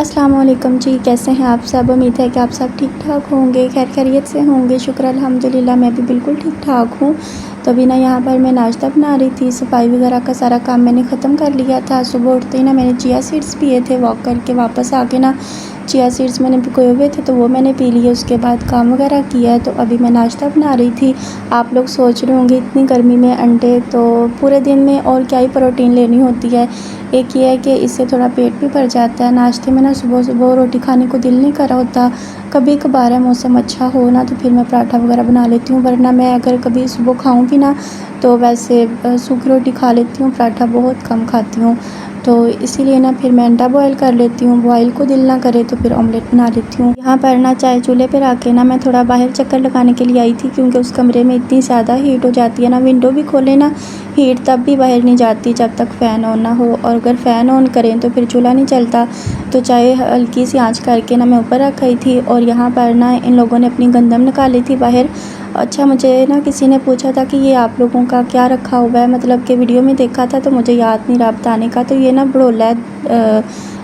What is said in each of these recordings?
अस्सलाम वालेकुम जी, कैसे हैं आप सब। उम्मीद है कि आप सब ठीक ठाक होंगे, खैर खैरियत से होंगे। शुक्र अल्हम्दुलिल्लाह मैं भी बिल्कुल ठीक ठाक हूँ। तो अभी ना यहाँ पर मैं नाश्ता बना रही थी। सफाई वगैरह का सारा काम मैंने ख़त्म कर लिया था। सुबह उठते ही ना मैंने चिया सीड्स पिए थे, वॉक करके वापस आके ना चिया सीड्स मैंने भिगोए हुए थे तो वो मैंने पी लिए। उसके बाद काम वगैरह किया है तो अभी मैं नाश्ता बना रही थी। आप लोग सोच रहे होंगे इतनी गर्मी में अंडे, तो पूरे दिन में और क्या ही प्रोटीन लेनी होती है। एक ये है कि इससे थोड़ा पेट भी भर जाता है। नाश्ते में ना सुबह सुबह रोटी खाने को दिल नहीं कर रहा होता। कभी कभार है मौसम अच्छा हो ना तो फिर मैं पराठा वगैरह बना लेती हूँ, वरना मैं अगर कभी सुबह खाऊँ भी ना तो वैसे सूखी रोटी खा लेती हूँ, पराठा बहुत कम खाती हूँ। तो इसीलिए ना फिर मैं अंडा बॉयल कर लेती हूँ, बॉयल को दिल ना करे तो फिर ऑमलेट बना लेती हूँ। यहाँ पर ना चाय चूल्हे पर आके ना मैं थोड़ा बाहर चक्कर लगाने के लिए आई थी, क्योंकि उस कमरे में इतनी ज़्यादा हीट हो जाती है ना, विंडो भी खोले ना हीट तब भी बाहर नहीं जाती जब तक फ़ैन ऑन ना हो, और अगर फ़ैन ऑन करें तो फिर चूल्हा नहीं चलता। तो चाय हल्की सी आंच करके ना मैं ऊपर रखी थी, और यहाँ पर ना इन लोगों ने अपनी गंदम निकाली थी बाहर। अच्छा, मुझे ना किसी ने पूछा था कि ये आप लोगों का क्या रखा हुआ है, मतलब कि वीडियो में देखा था तो मुझे याद नहीं रहा बताने का। तो ये ना बड़ोला है,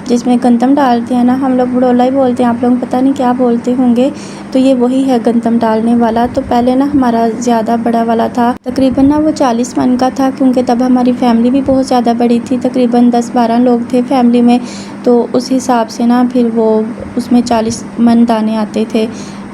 जिसमें गंदम डालते हैं ना, हम लोग बड़ोला ही बोलते हैं, आप लोग पता नहीं क्या बोलते होंगे। तो ये वही है गंदम डालने वाला। तो पहले ना हमारा ज़्यादा बड़ा वाला था, तकरीबन ना वो 40 मन का था, क्योंकि तब हमारी फैमिली भी बहुत ज़्यादा बड़ी थी, तकरीबन 10-12 लोग थे फैमिली में। तो उस हिसाब से ना फिर वो उसमें 40 मन दाने आते थे।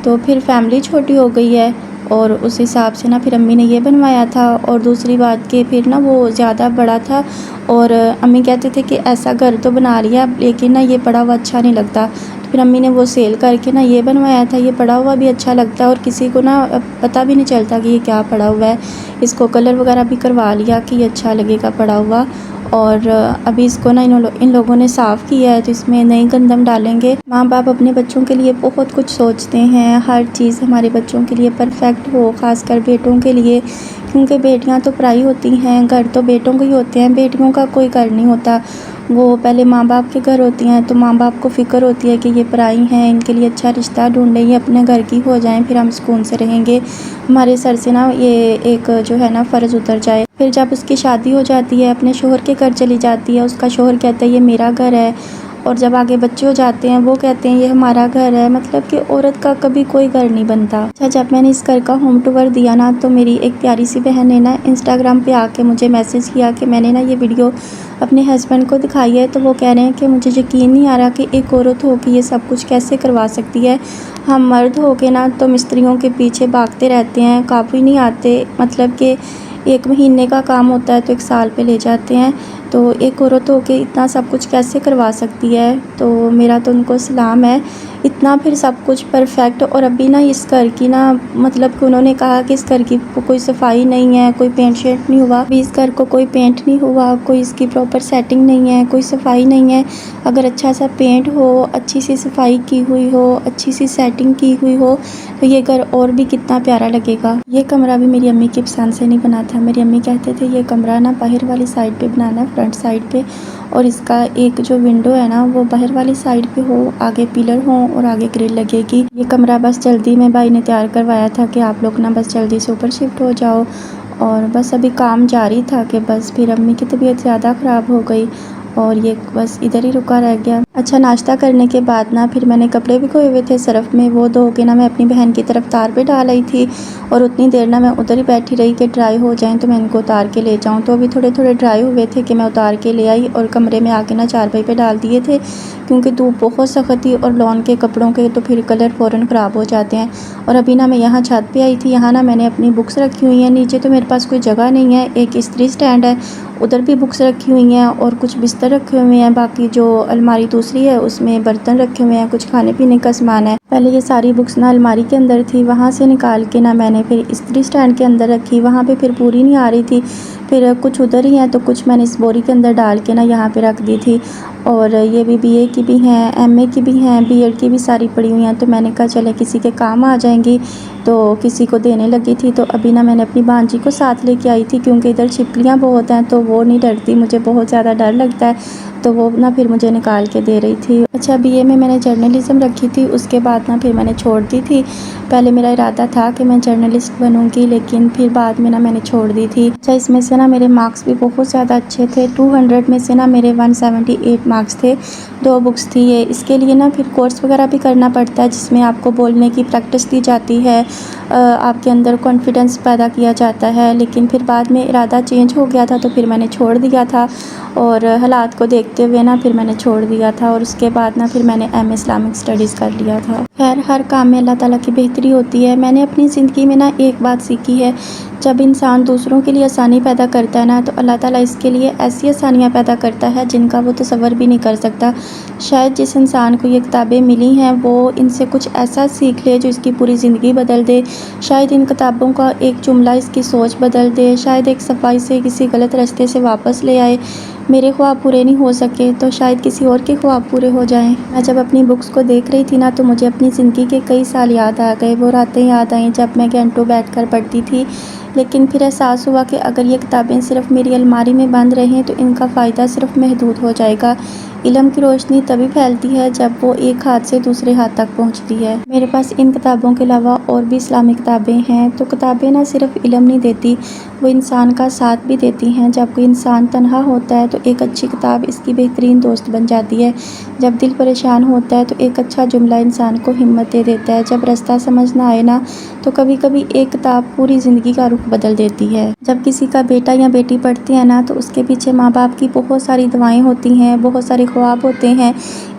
तो फिर फैमिली छोटी हो गई है और उस हिसाब से ना फिर अम्मी ने ये बनवाया था। और दूसरी बात कि फिर ना वो ज़्यादा बड़ा था, और अम्मी कहते थे कि ऐसा घर तो बना लिया लेकिन ना ये पड़ा हुआ अच्छा नहीं लगता। तो फिर अम्मी ने वो सेल करके ना ये बनवाया था। ये पड़ा हुआ भी अच्छा लगता है और किसी को ना पता भी नहीं चलता कि ये क्या पड़ा हुआ है। इसको कलर वगैरह भी करवा लिया कि ये अच्छा लगेगा पड़ा हुआ। और अभी इसको ना इन लोगों ने साफ़ किया है, तो इसमें नई गंदम डालेंगे। माँ बाप अपने बच्चों के लिए बहुत कुछ सोचते हैं, हर चीज़ हमारे बच्चों के लिए परफेक्ट हो, ख़ासकर बेटों के लिए, क्योंकि बेटियां तो पराई होती हैं, घर तो बेटों के ही होते हैं, बेटियों का कोई घर नहीं होता। वो पहले माँ बाप के घर होती हैं, तो माँ बाप को फ़िक्र होती है कि ये पराई हैं, इनके लिए अच्छा रिश्ता ढूंढें, ये अपने घर की हो जाएं, फिर हम सुकून से रहेंगे। हमारे सर से ना ये एक जो है ना फ़र्ज़ उतर जाए। फिर जब उसकी शादी हो जाती है, अपने शोहर के घर चली जाती है, उसका शोहर कहता है ये मेरा घर है, और जब आगे बच्चे हो जाते हैं वो कहते हैं ये हमारा घर है। मतलब कि औरत का कभी कोई घर नहीं बनता। अच्छा, जब मैंने इस घर का होम टूर दिया ना तो मेरी एक प्यारी सी बहन ने ना इंस्टाग्राम पे आके मुझे मैसेज किया कि मैंने ना ये वीडियो अपने हस्बैंड को दिखाई है, तो वो कह रहे हैं कि मुझे यकीन नहीं आ रहा कि एक औरत हो के ये सब कुछ कैसे करवा सकती है। हम मर्द हो के ना तो मिस्त्रियों के पीछे भागते रहते हैं, काफ़ी नहीं आते, मतलब कि 1 महीने का काम होता है तो 1 साल पे ले जाते हैं। तो एक औरत हो के इतना सब कुछ कैसे करवा सकती है। तो मेरा तो उनको सलाम है, इतना फिर सब कुछ परफेक्ट। और अभी ना इस घर की ना, मतलब कि उन्होंने कहा कि इस घर की कोई सफाई नहीं है, कोई पेंट शेंट नहीं हुआ। अभी इस घर को कोई पेंट नहीं हुआ, कोई इसकी प्रॉपर सेटिंग नहीं है, कोई सफाई नहीं है। अगर अच्छा सा पेंट हो, अच्छी सी सफाई की हुई हो, अच्छी सी सेटिंग की हुई हो तो ये घर और भी कितना प्यारा लगेगा। ये कमरा भी मेरी अम्मी की पसंद से नहीं बना था। मेरी अम्मी कहते थे ये कमरा ना बाहर वाली साइड पे बनाना है, फ्रंट साइड पे, और इसका एक जो विंडो है ना वो बाहर वाली साइड पे हो, आगे पिलर हो और आगे ग्रिल लगेगी। ये कमरा बस जल्दी में भाई ने तैयार करवाया था कि आप लोग ना बस जल्दी से ऊपर शिफ्ट हो जाओ, और बस अभी काम जारी था कि बस फिर अम्मी की तबीयत ज़्यादा ख़राब हो गई और ये बस इधर ही रुका रह गया। अच्छा, नाश्ता करने के बाद ना फिर मैंने कपड़े भिगोए हुए थे सरफ़ में, वो धो के ना मैं अपनी बहन की तरफ तार पे डाल आई थी, और उतनी देर ना मैं उधर ही बैठी रही कि ड्राई हो जाएं तो मैं इनको उतार के ले जाऊं। तो अभी थोड़े थोड़े ड्राई हुए थे कि मैं उतार के ले आई और कमरे में आके ना चारपाई पे डाल दिए थे, क्योंकि धूप बहुत सख्त थी और लॉन के कपड़ों के तो फिर कलर फ़ौरन ख़राब हो जाते हैं। और अभी ना मैं यहाँ छत पे आई थी, यहाँ ना मैंने अपनी बुक्स रखी हुई हैं। नीचे तो मेरे पास कोई जगह नहीं है, एक इस्त्री स्टैंड है, उधर भी बुक्स रखी हुई हैं और कुछ बिस्तर रखे हुए हैं। बाकी जो अलमारी दूसरी है उसमें बर्तन रखे हुए हैं, कुछ खाने पीने का सामान है। पहले ये सारी बुक्स ना अलमारी के अंदर थी, वहाँ से निकाल के ना मैंने फिर इस्त्री स्टैंड के अंदर रखी। वहाँ पे फिर पूरी नहीं आ रही थी, फिर कुछ उधर ही हैं तो कुछ मैंने इस बोरी के अंदर डाल के ना यहाँ पे रख दी थी। और ये भी बीए की भी हैं, एमए की भी हैं, बीएड की भी सारी पड़ी हुई हैं, तो मैंने कहा चले किसी के काम आ जाएंगी। तो किसी को देने लगी थी। तो अभी ना मैंने अपनी भांजी को साथ लेके आई थी, क्योंकि इधर छिपकलियाँ बहुत हैं तो वो नहीं डरती, मुझे बहुत ज़्यादा डर लगता है, तो वो ना फिर मुझे निकाल के दे रही थी। अच्छा, बीए में मैंने जर्नलिज़्म रखी थी, उसके बाद ना फिर मैंने छोड़ दी थी। पहले मेरा इरादा था कि मैं जर्नलिस्ट बनूंगी, लेकिन फिर बाद में ना मैंने छोड़ दी थी। अच्छा, इसमें से ना मेरे मार्क्स भी बहुत ज़्यादा अच्छे थे। 200 में से ना मेरे 178 मार्क्स थे। 2 बुक्स थी ये। इसके लिए ना फिर कोर्स वगैरह भी करना पड़ता है, जिसमें आपको बोलने की प्रैक्टिस दी जाती है, आपके अंदर कॉन्फिडेंस पैदा किया जाता है। लेकिन फिर बाद में इरादा चेंज हो गया था, तो फिर मैंने छोड़ दिया था, और हालात को देखते हुए ना फिर मैंने छोड़ दिया था। और उसके बाद ना फिर मैंने एमए इस्लामिक स्टडीज़ कर लिया था। खैर, हर काम में अल्लाह ताला की बेहतरी होती है। मैंने अपनी ज़िंदगी में ना एक बात सीखी है, जब इंसान दूसरों के लिए आसानी पैदा करता है ना, तो अल्लाह ताला इसके लिए ऐसी आसानियाँ पैदा करता है जिनका वो तसव्वुर भी नहीं कर सकता। शायद जिस इंसान को ये किताबें मिली हैं वो इनसे कुछ ऐसा सीख ले जो इसकी पूरी ज़िंदगी बदल दे। शायद इन किताबों का एक जुमला इसकी सोच बदल दे। शायद एक सफाई से किसी गलत रास्ते से वापस ले आए। मेरे ख्वाब पूरे नहीं हो सके तो शायद किसी और के ख्वाब पूरे हो जाएं। मैं जब अपनी बुक्स को देख रही थी ना, तो मुझे अपनी ज़िंदगी के कई साल याद आ गए। वो रातें याद आईं जब मैं घंटों बैठकर पढ़ती थी। लेकिन फिर एहसास हुआ कि अगर ये किताबें सिर्फ़ मेरी अलमारी में बंद रहें तो इनका फ़ायदा सिर्फ़ महदूद हो जाएगा। इल्म की रोशनी तभी फैलती है जब वो एक हाथ से दूसरे हाथ तक पहुंचती है। मेरे पास इन किताबों के अलावा और भी इस्लामिक किताबें हैं। तो किताबें ना सिर्फ़ इल्म नहीं देती, वो इंसान का साथ भी देती हैं। जब कोई इंसान तन्हा होता है तो एक अच्छी किताब इसकी बेहतरीन दोस्त बन जाती है। जब दिल परेशान होता है तो एक अच्छा जुमला इंसान को हिम्मत दे देता है। जब रास्ता समझ ना आए ना, तो कभी कभी एक किताब पूरी ज़िंदगी का रुख बदल देती है। जब किसी का बेटा या बेटी पढ़ते हैं ना, तो उसके पीछे माँ बाप की बहुत सारी दुआएं होती हैं, बहुत सारे ख्वाब होते हैं।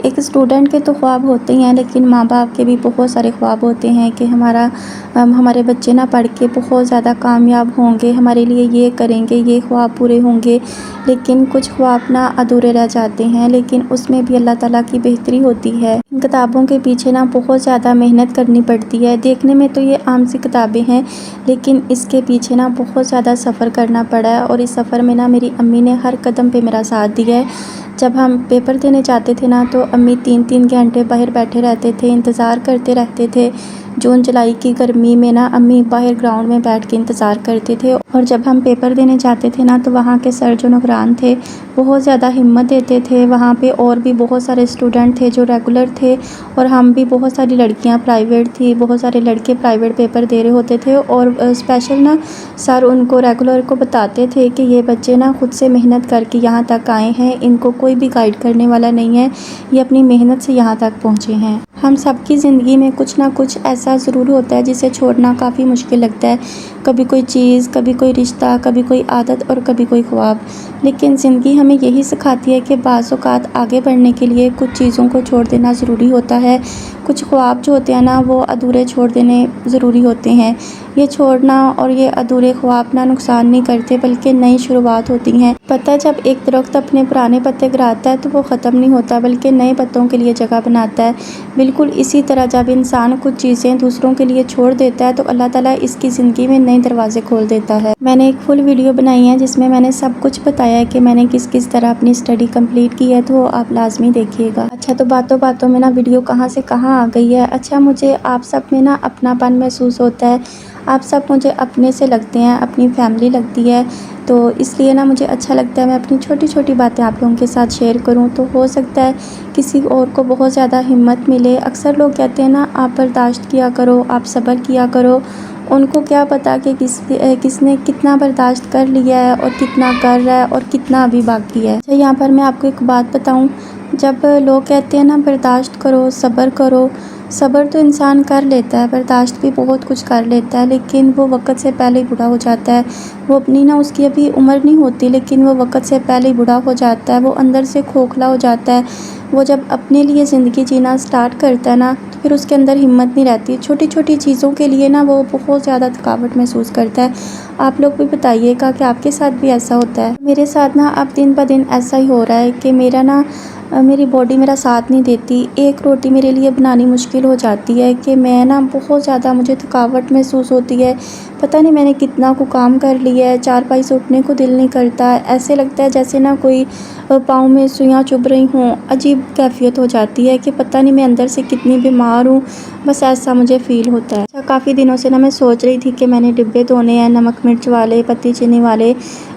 एक स्टूडेंट के तो ख्वाब होते ही हैं, लेकिन माँ बाप के भी बहुत सारे ख्वाब होते हैं कि हमारे बच्चे ना पढ़ के बहुत ज़्यादा कामयाब होंगे, हमारे लिए ये करेंगे, ये ख्वाब पूरे होंगे। लेकिन कुछ ख्वाब ना अधूरे रह जाते हैं, लेकिन उसमें भी अल्लाह ताला की बेहतरी होती है। इन किताबों के पीछे ना बहुत ज़्यादा मेहनत करनी पड़ती है। देखने में तो ये आम सी किताबें हैं, लेकिन इसके पीछे ना बहुत ज़्यादा सफ़र करना पड़ा है। और इस सफ़र में ना मेरी अम्मी ने हर कदम पे मेरा साथ दिया है। जब हम पेपर देने जाते थे ना, तो अम्मी 3-3 घंटे बाहर बैठे रहते थे, इंतज़ार करते रहते थे। जून जुलाई की गर्मी में ना अम्मी बाहर ग्राउंड में बैठ के इंतज़ार करते थे। और जब हम पेपर देने जाते थे ना, तो वहाँ के सर जो निगरान थे बहुत ज़्यादा हिम्मत देते थे। वहाँ पे और भी बहुत सारे स्टूडेंट थे जो रेगुलर थे, और हम भी बहुत सारी लड़कियाँ प्राइवेट थी, बहुत सारे लड़के प्राइवेट पेपर दे रहे होते थे। और स्पेशल ना सर उनको रेगुलर को बताते थे कि ये बच्चे ना खुद से मेहनत करके यहाँ तक आए हैं, इनको कोई भी गाइड करने वाला नहीं है, ये अपनी मेहनत से यहाँ तक पहुँचे हैं। हम सबकी ज़िंदगी में कुछ ना कुछ ऐसा ज़रूर होता है जिसे छोड़ना काफ़ी मुश्किल लगता है। कभी कोई चीज़, कभी कोई रिश्ता, कभी कोई आदत और कभी कोई ख्वाब। लेकिन ज़िंदगी हमें यही सिखाती है कि बाज़ औक़ात आगे बढ़ने के लिए कुछ चीज़ों को छोड़ देना ज़रूरी होता है। कुछ ख्वाब जो होते हैं ना, वो अधूरे छोड़ देने ज़रूरी होते हैं। ये छोड़ना और ये अधूरे ख्वाब ना नुकसान नहीं करते, बल्कि नई शुरुआत होती हैं। पता है, जब एक दरख्त अपने पुराने पत्ते गिराता है तो वो ख़त्म नहीं होता, बल्कि नए पत्तों के लिए जगह बनाता है। बिल्कुल इसी तरह जब इंसान कुछ चीज़ें दूसरों के लिए छोड़ देता है तो अल्लाह ताला इसकी ज़िंदगी में नए दरवाजे खोल देता है। मैंने एक फुल वीडियो बनाई है जिसमें मैंने सब कुछ बताया है कि मैंने किस किस तरह अपनी स्टडी कंप्लीट की है, तो आप लाजमी देखिएगा। अच्छा, तो बातों बातों में ना वीडियो कहाँ से कहाँ आ गई है। अच्छा, मुझे आप सब में ना अपनापन महसूस होता है। आप सब मुझे अपने से लगते हैं, अपनी फैमिली लगती है, तो इसलिए ना मुझे अच्छा लगता है मैं अपनी छोटी छोटी बातें आप लोगों के साथ शेयर करूं। तो हो सकता है किसी और को बहुत ज़्यादा हिम्मत मिले। अक्सर लोग कहते हैं ना, आप बर्दाश्त किया करो, आप सब्र किया करो। उनको क्या पता कि किसने कितना बर्दाश्त कर लिया है और कितना कर रहा है और कितना अभी बाकी है। अच्छा, यहाँ पर मैं आपको एक बात बताऊँ। जब लोग कहते हैं ना बर्दाश्त करो, सब्र करो, सब्र तो इंसान कर लेता है, बर्दाश्त भी बहुत कुछ कर लेता है, लेकिन वो वक़्त से पहले ही बूढ़ा हो जाता है। वो अपनी ना उसकी अभी उम्र नहीं होती, लेकिन वो वक़्त से पहले ही बूढ़ा हो जाता है। वो अंदर से खोखला हो जाता है। वो जब अपने लिए ज़िंदगी जीना स्टार्ट करता है ना, तो फिर उसके अंदर हिम्मत नहीं रहती। छोटी छोटी चीज़ों के लिए ना वो बहुत ज़्यादा थकावट महसूस करता है। आप लोग भी बताइएगा कि आपके साथ भी ऐसा होता है। मेरे साथ ना अब दिन ब दिन ऐसा ही हो रहा है कि मेरा ना मेरी बॉडी मेरा साथ नहीं देती। एक रोटी मेरे लिए बनानी मुश्किल हो जाती है कि मैं ना बहुत ज़्यादा मुझे थकावट महसूस होती है। पता नहीं मैंने कितना को काम कर लिया है, चारपाई से उठने को दिल नहीं करता। ऐसे लगता है जैसे ना कोई पाँव में सुइयाँ चुभ रही हों। अजीब कैफ़ियत हो जाती है कि पता नहीं मैं अंदर से कितनी बीमार हूँ, बस ऐसा मुझे फ़ील होता है। अच्छा, काफ़ी दिनों से ना मैं सोच रही थी कि मैंने डिब्बे धोने हैं, नमक मिर्च वाले, पत्ती चीनी वाले।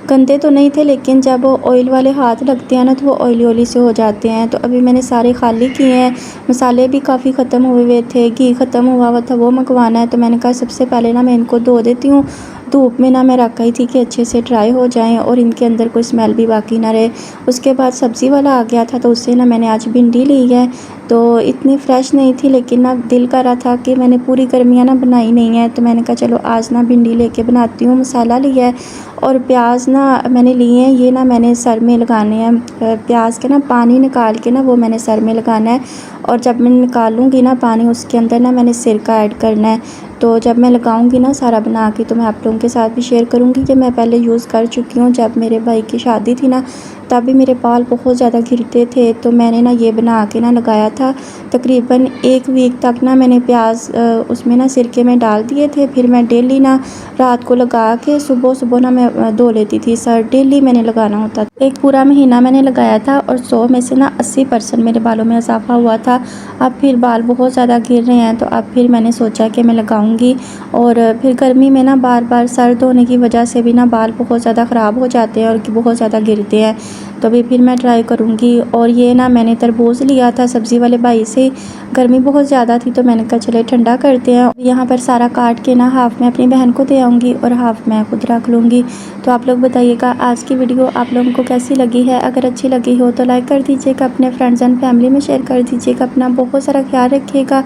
गंदे तो नहीं थे, लेकिन जब वो ऑयल वाले हाथ लगते हैं ना तो वो ऑयली से हो जाते हैं। तो अभी मैंने सारे खाली किए हैं। मसाले भी काफ़ी ख़त्म हुए हुए थे, घी ख़त्म हुआ हुआ था, वो मंगवाना है। तो मैंने कहा सबसे पहले ना मैं इनको धो देती हूँ। धूप में ना मैं रख आई थी कि अच्छे से ड्राई हो जाएँ और इनके अंदर कोई स्मेल भी बाकी ना रहे। उसके बाद सब्ज़ी वाला आ गया था तो उससे ना मैंने आज भिंडी ली है। तो इतनी फ्रेश नहीं थी, लेकिन ना दिल कर रहा था कि मैंने पूरी गर्मियाँ ना बनाई नहीं है, तो मैंने कहा चलो आज ना भिंडी लेके बनाती हूँ। मसाला लिया है और प्याज ना मैंने लिए हैं, ये ना मैंने सर में लगाने हैं। प्याज के ना पानी निकाल के ना वो मैंने सर में लगाना है, और जब मैं निकालूँगी ना पानी उसके अंदर ना मैंने सिरका ऐड करना है। तो जब मैं लगाऊंगी ना सारा बना के तो मैं आप लोगों के साथ भी शेयर करूंगी कि मैं पहले यूज़ कर चुकी हूँ। जब मेरे भाई की शादी थी ना तब भी मेरे बाल बहुत ज़्यादा गिरते थे, तो मैंने ना ये बना के ना लगाया था। तकरीबन 1 वीक तक ना मैंने प्याज उसमें ना सिरके में डाल दिए थे। फिर मैं डेली ना रात को लगा के सुबह ना मैं धो लेती थी सर। डेली मैंने लगाना होता था। एक पूरा महीना मैंने लगाया था और 100 में से ना 80% मेरे बालों में इजाफा हुआ था। अब फिर बाल बहुत ज़्यादा गिर रहे हैं, तो अब फिर मैंने सोचा कि मैं लगाऊंगी। और फिर गर्मी में ना बार बार सर धोने की वजह से भी ना बाल बहुत ज़्यादा ख़राब हो जाते हैं और बहुत ज़्यादा गिरते हैं। तो अभी फिर मैं ट्राई करूँगी। और ये ना मैंने तरबूज लिया था सब्ज़ी वाले भाई से। गर्मी बहुत ज़्यादा थी तो मैंने कहा चले ठंडा करते हैं। यहाँ पर सारा काट के ना हाफ़ मैं अपनी बहन को दे आऊँगी और हाफ़ मैं खुद रख लूँगी। तो आप लोग बताइएगा आज की वीडियो आप लोगों को कैसी लगी है। अगर अच्छी लगी हो तो लाइक कर दीजिएगा, अपने फ्रेंड्स एंड फैमिली में शेयर कर दीजिएगा। अपना बहुत सारा ख्याल रखिएगा,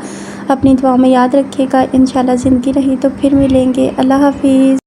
अपनी दुआओं में याद रखिएगा। इंशाल्लाह ज़िंदगी रही तो फिर मिलेंगे। अल्लाह हाफ़िज़।